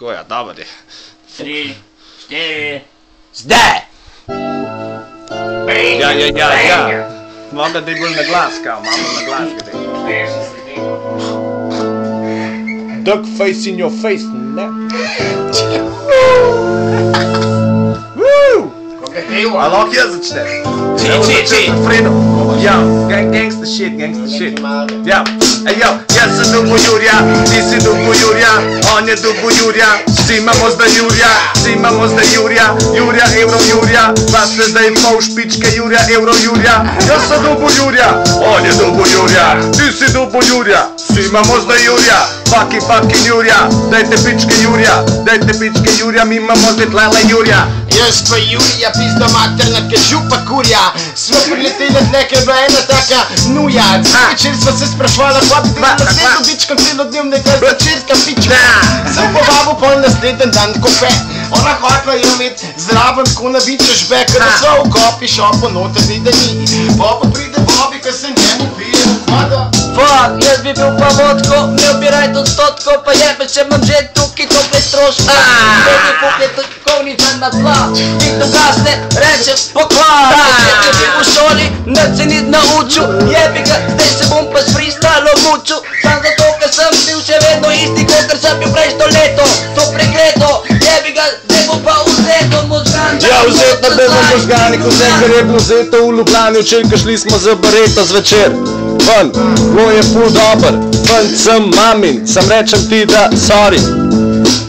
Tako ja, dobar je. 3, 4, zdaj! Ja. Moga da je bolj na glas, kao, malo na glas gde. Duck face in your face, ne? A lahko jaz začnem? Či. Ja, gangsta shit. Ja, jaz sem dubo Jurja, ti si dubo Jurja, on je dubo Jurja, vsi imamo zdaj Jurja, Jurja, Euro Jurja, pa ste zdaj pol špičke Jurja, Euro Jurja, jaz sem dubo Jurja, on je dubo Jurja, ti si dubo Jurja, vsi imamo zdaj Jurja, fucking Jurja, dajte pičke Jurja, mi imamo zdaj tlele Jurja. Jaz pa Jurija, pizda materna, ke župa kurja. Sva priletela tle, ke je bila ena taka nuja. Večer sva se sprašvala, pa bi bila naslednjo bička celodnevnega začetka pička. Sem povabil pol nasleden dan kope. Ona hotla je imet zraven ko naviča žbeka, da so v kopi šopo noter vide ni. Pa pride Bobi, ke se njemu pije voda. Fuck, jaz bi bil pa vodko, ne obirajte odstotko, pa jebe, če imam že tukaj tople stroške. Tebi kuplje tokovnica na tla, in to gasne, reče pokvar. Če bi v šoli, ne se ni naučil, jebi ga, zdaj se bom pa s freestylom mučil. Sam zato, ker sem bil še vedno isti, kot sem bil prejšto leto. To pregledo, jebi ga, zdaj bom pa vzeto možgani. Ja, vzeto bebo možgani, ko vse, kar je bilo vzeto v Ljubljani, včeraj šli smo za Bareto zvečer. Ven, bilo je ful dober, ven sem mamin, sam rečem ti da sorry.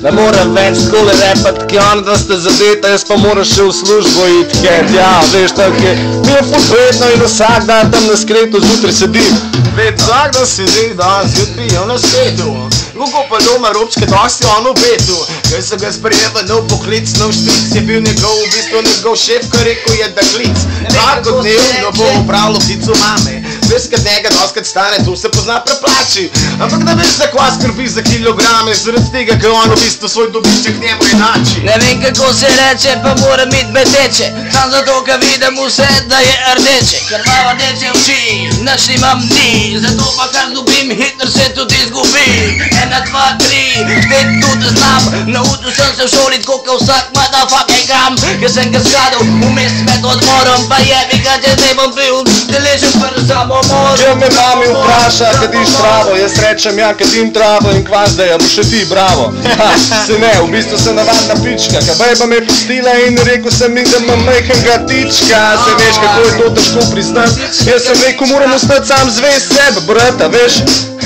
Ne morem več skole repat, ki ona da ste zadeta, jaz pa moram še v službo iti, ker ja, veš tako je. Mi je ful prijetno in vsak dan tam na skretu zjutraj sedim. Vsak dan sedim, danes jutri je na svetu. Lugo pa doma robčke dosti on v betu. Kaj so ga sprejeva nov poklic, nov štric, je bil njegov, v bistvu njegov šef, ko rekel je da klic. Tako dnevno bo upravilo ptico mame. Veš, kad njega doskrat stane, tu se pozna preplači. Ampak da veš, za kva skrbi za kilograme, zaradi tega, ker on v bistvu svoj dobiček njemu enači. Ne vem kako se reče, pa moram iti beteče. Sam zato, ker vidim vse, da je rdeče. Krvava rdeče oči, nič nimam ni. Zato pa kar dobim, hitro se tudi izgubim. 1, 2, 3, štet tudi znam. Naučil sem se v šoli, tako ka vsak motherfucking gram. Ker sem ga skladal, vmes med odmorom, pa jebi ga, če zdaj bom bil deležen prv samo. Če me mami vpraša, kadiš travo, jaz rečem ja, kadim travo in kva zdaj, a bo še ti bravo. Ha, se ne, v bistvu sem navadna pička, ka bejba me pustila in rekel sem mi, da imam majhnega tička. Se veš, kako je to težko priznat, jaz sem rekel, moram ostati sam zvest sebe, brata, veš.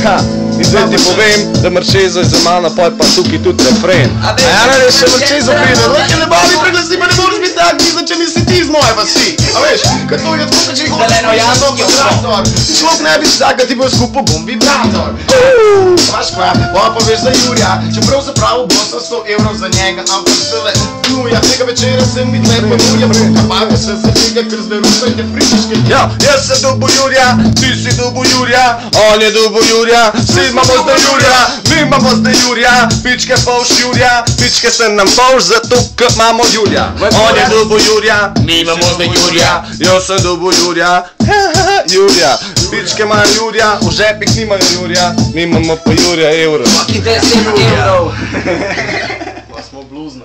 Ha, in zdaj ti povem, da Marčezo je za malo napoj, pa tukaj tudi refren. A ja, ne, še Marčezo pride, če ne bavi preglasi, pa ne moraš biti tak, mislim, če nisi ti iz moje vasi. A veš, kad to je tako, če jih hočeš človek ne bi tak, da ti bo skupil bom vibrator. Znaš kva, pa veš za Jurja, čeprav zapravo bo sam 100 evrov za njega, ampak zdaj nuja. Tega večera sem vid lepo nuja, bruka paga se za tega, ker zdaj rusajte fričiške. Ja, jaz sem dubo Jurja, ti si dubo Jurja, on je dubo Jurja, vsi imamo zdaj Jurja, mi imamo zdaj Jurja, pičke polš Jurja, pičke se nam polš, zato ker imamo Jurja. On je dubo Jurja, Mi imamo zdaj Jurja, jaz sem dubo Jurja, Jurja, pičke imajo Jurja, v žepih nimajo Jurja, mi imamo pa Jurja evro. fucking 10 evrov. Pa smo bluzno.